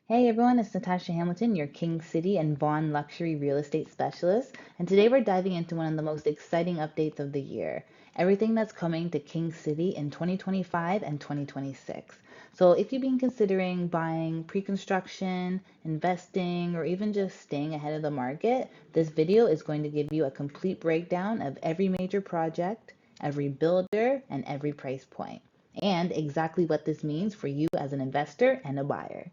Hey everyone, it's Natasha Hamilton, your King City and Vaughan luxury real estate specialist. And today we're diving into one of the most exciting updates of the year, everything that's coming to King City in 2025 and 2026. So if you've been considering buying pre-construction, investing, or even just staying ahead of the market, this video is going to give you a complete breakdown of every major project, every builder, and every price point, and exactly what this means for you as an investor and a buyer.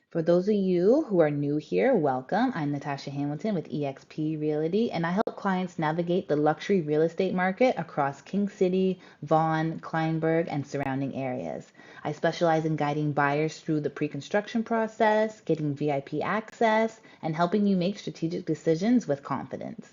For those of you who are new here, welcome. I'm Natasha Hamilton with eXp Realty, and I help clients navigate the luxury real estate market across King City, Vaughan, Kleinburg, and surrounding areas. I specialize in guiding buyers through the pre-construction process, getting VIP access, and helping you make strategic decisions with confidence.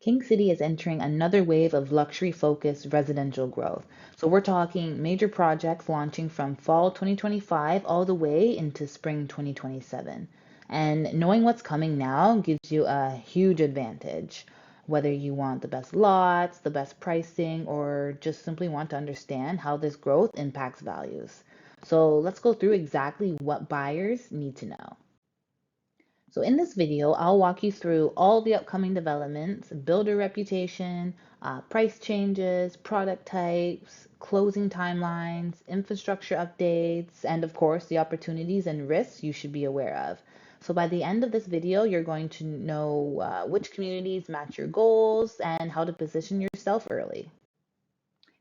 King City is entering another wave of luxury-focused residential growth. So we're talking major projects launching from fall 2025 all the way into spring 2027. And knowing what's coming now gives you a huge advantage, whether you want the best lots, the best pricing, or just simply want to understand how this growth impacts values. So let's go through exactly what buyers need to know. So in this video, I'll walk you through all the upcoming developments, builder reputation, price changes, product types, closing timelines, infrastructure updates, and of course, the opportunities and risks you should be aware of. So by the end of this video, you're going to know which communities match your goals and how to position yourself early.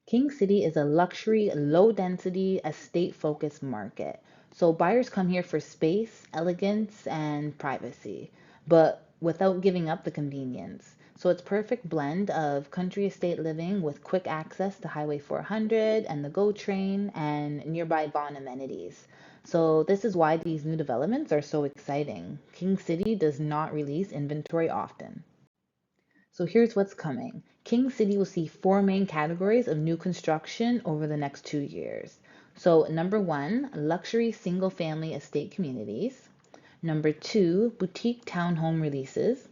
King City is a luxury, low-density, estate-focused market. So buyers come here for space, elegance, and privacy, but without giving up the convenience. So it's perfect blend of country estate living with quick access to Highway 400 and the GO train and nearby Vaughan amenities. So this is why these new developments are so exciting. King City does not release inventory often. So here's what's coming. King City will see four main categories of new construction over the next 2 years. So number one, luxury single family estate communities. Number two, boutique townhome releases.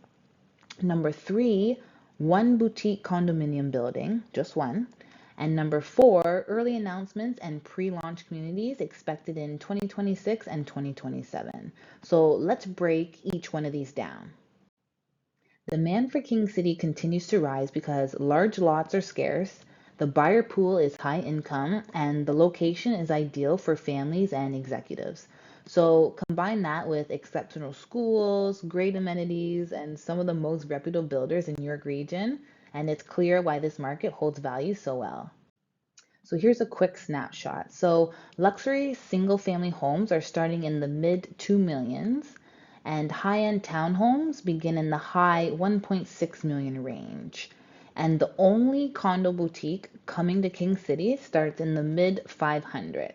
Number three, one boutique condominium building, just one. And number four, early announcements and pre-launch communities expected in 2026 and 2027. So let's break each one of these down. Demand for King City continues to rise because large lots are scarce, the buyer pool is high income, and the location is ideal for families and executives. So combine that with exceptional schools, great amenities, and some of the most reputable builders in York region, and it's clear why this market holds value so well. So here's a quick snapshot. So luxury single family homes are starting in the mid 2 millions and high-end townhomes begin in the high 1.6 million range. And the only condo boutique coming to King City starts in the mid 500s.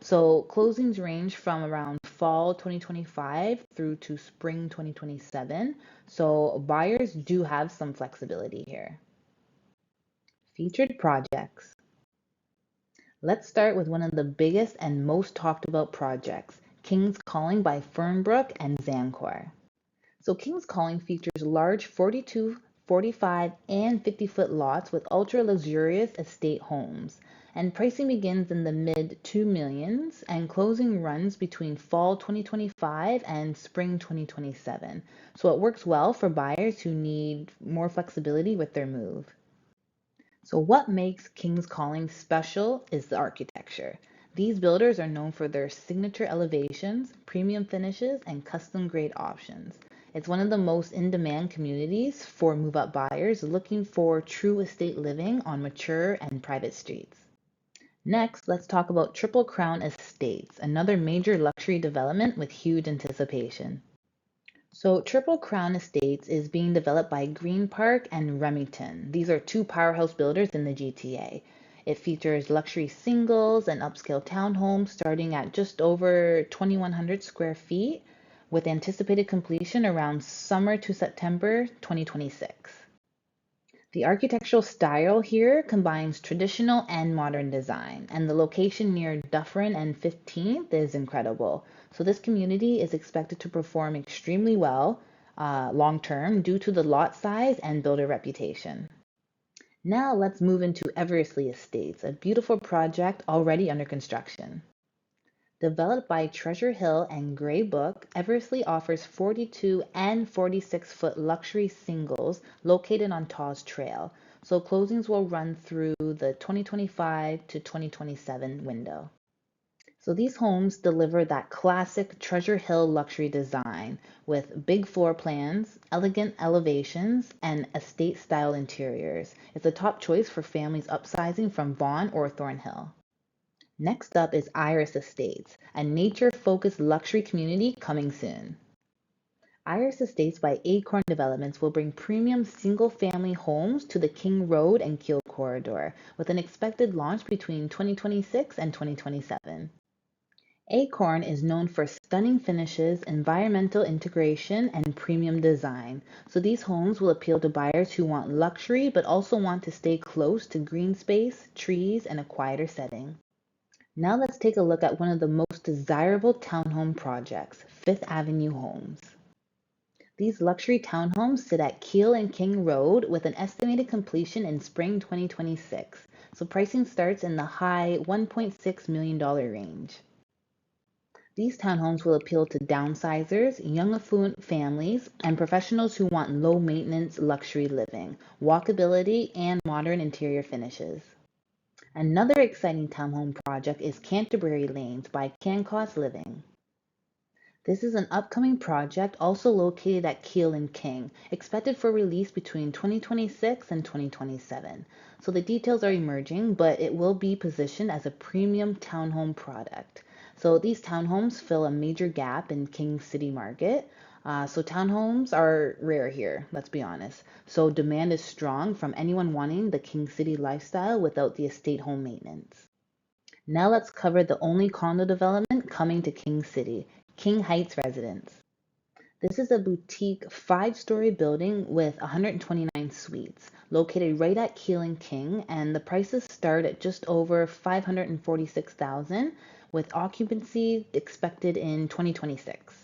So closings range from around fall 2025 through to spring 2027. So buyers do have some flexibility here. Featured projects. Let's start with one of the biggest and most talked about projects, King's Calling by Fernbrook and Zancor. So King's Calling features large 42, 45, and 50-foot lots with ultra-luxurious estate homes. And pricing begins in the mid 2 millions and closing runs between fall 2025 and spring 2027. So it works well for buyers who need more flexibility with their move. So what makes King's Calling special is the architecture. These builders are known for their signature elevations, premium finishes, and custom grade options. It's one of the most in-demand communities for move-up buyers looking for true estate living on mature and private streets. Next, let's talk about Triple Crown Estates, another major luxury development with huge anticipation. So Triple Crown Estates is being developed by Green Park and Remington. These are two powerhouse builders in the GTA. It features luxury singles and upscale townhomes starting at just over 2,100 square feet with anticipated completion around summer to September 2026. The architectural style here combines traditional and modern design, and the location near Dufferin and 15th is incredible. So this community is expected to perform extremely well long term due to the lot size and builder reputation. Now let's move into Eversley Estates, a beautiful project already under construction. Developed by Treasure Hill and Grey Book, Eversley offers 42 and 46-foot luxury singles located on Taws Trail. So closings will run through the 2025 to 2027 window. So these homes deliver that classic Treasure Hill luxury design with big floor plans, elegant elevations, and estate-style interiors. It's a top choice for families upsizing from Vaughan or Thornhill. Next up is Iris Estates, a nature-focused luxury community coming soon. Iris Estates by Acorn Developments will bring premium single-family homes to the King Road and Keele corridor, with an expected launch between 2026 and 2027. Acorn is known for stunning finishes, environmental integration, and premium design. So these homes will appeal to buyers who want luxury but also want to stay close to green space, trees, and a quieter setting. Now let's take a look at one of the most desirable townhome projects, Fifth Avenue Homes. These luxury townhomes sit at Keele and King Road with an estimated completion in spring 2026. So pricing starts in the high $1.6 million range. These townhomes will appeal to downsizers, young affluent families, and professionals who want low maintenance luxury living, walkability, and modern interior finishes. Another exciting townhome project is Canterbury Lanes by Cancos Living. This is an upcoming project also located at Keele and King, expected for release between 2026 and 2027. So the details are emerging, but it will be positioned as a premium townhome product. So these townhomes fill a major gap in King City market. So townhomes are rare here, let's be honest. So demand is strong from anyone wanting the King City lifestyle without the estate home maintenance. Now let's cover the only condo development coming to King City, King Heights Residence. This is a boutique 5-story building with 129 suites, located right at Keele and King, and the prices start at just over $546,000, with occupancy expected in 2026.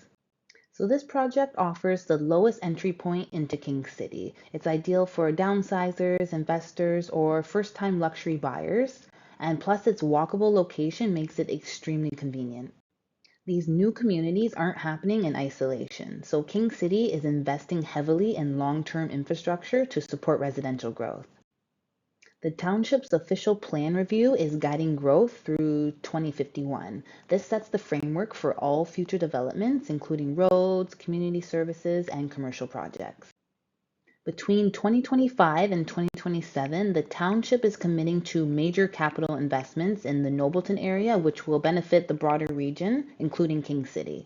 So this project offers the lowest entry point into King City. It's ideal for downsizers, investors, or first-time luxury buyers, and plus its walkable location makes it extremely convenient. These new communities aren't happening in isolation, so King City is investing heavily in long-term infrastructure to support residential growth. The township's official plan review is guiding growth through 2051. This sets the framework for all future developments, including roads, community services, and commercial projects. Between 2025 and 2027, the township is committing to major capital investments in the Nobleton area, which will benefit the broader region, including King City.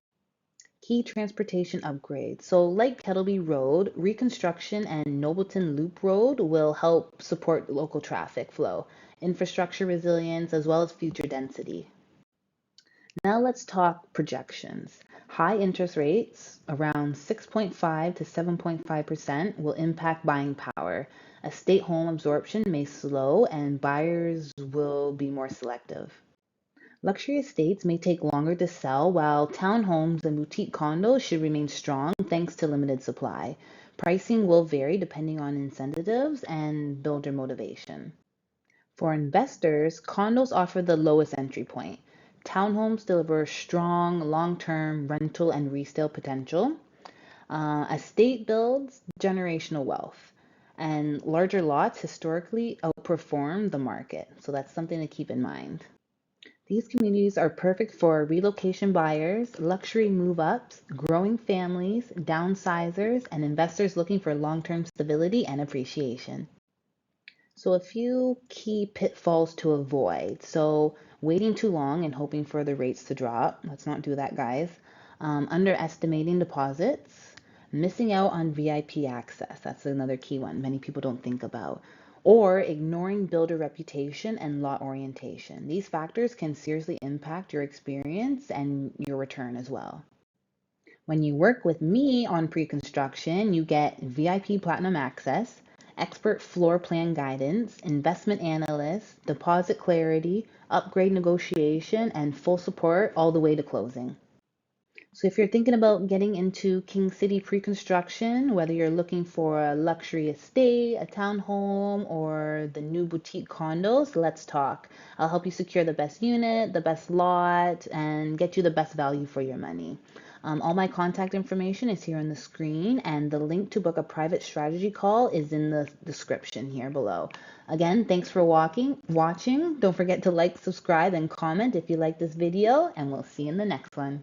Key transportation upgrades. So like Kettleby Road, reconstruction and Nobleton Loop Road will help support local traffic flow, infrastructure resilience, as well as future density. Now let's talk projections. High interest rates, around 6.5 to 7.5%, will impact buying power. Estate home absorption may slow and buyers will be more selective. Luxury estates may take longer to sell, while townhomes and boutique condos should remain strong thanks to limited supply. Pricing will vary depending on incentives and builder motivation. For investors, condos offer the lowest entry point. Townhomes deliver strong long-term rental and resale potential. Estate builds generational wealth. And larger lots historically outperform the market. So that's something to keep in mind. These communities are perfect for relocation buyers, luxury move-ups, growing families, downsizers, and investors looking for long-term stability and appreciation. So a few key pitfalls to avoid. So waiting too long and hoping for the rates to drop. Let's not do that, guys. Underestimating deposits, missing out on VIP access. That's another key one many people don't think about. Or ignoring builder reputation and lot orientation. These factors can seriously impact your experience and your return as well. When you work with me on pre-construction, you get VIP Platinum access, expert floor plan guidance, investment analyst, deposit clarity, upgrade negotiation, and full support all the way to closing. So if you're thinking about getting into King City pre-construction, whether you're looking for a luxury estate, a townhome, or the new boutique condos, let's talk. I'll help you secure the best unit, the best lot, and get you the best value for your money. All my contact information is here on the screen, and the link to book a private strategy call is in the description here below. Again, thanks for watching. Don't forget to like, subscribe, and comment if you like this video, and we'll see you in the next one.